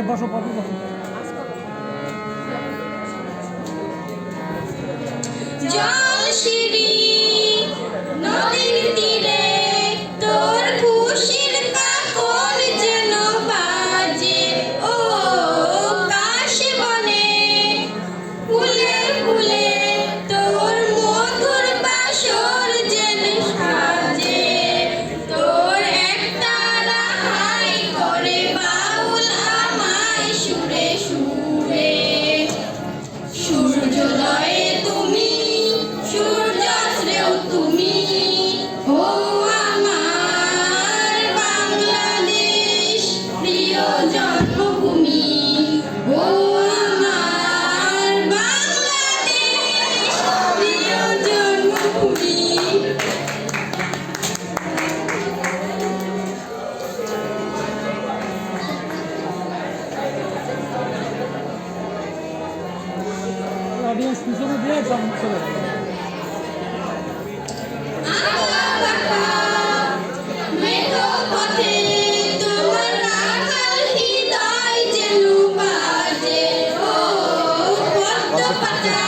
বসো পপি বসো। জলশিরি নদীর তীরে তোর খুশির কাকন যেন বাজে, ও কাশবনে ফুলে ফুলে তোর মধুর বাসর যেন সাজে। তোর একটা রাহাই করে বাউল আমায় সুরে সুরে। সূর্যোদয়ে তুমি, সূর্যাস্তেও তুমি, ও আমার বাংলাদেশ প্রিয় জন্মভূমি। ও আমার বাংলাদেশ প্রিয় জন্মভূমি। অডিয়েন্স পিছনে দিয়ে সব চলে যাবে। মেঘপথে তোমার রাখাল হৃদয় যেন বাজে, ও পদ্মপাতা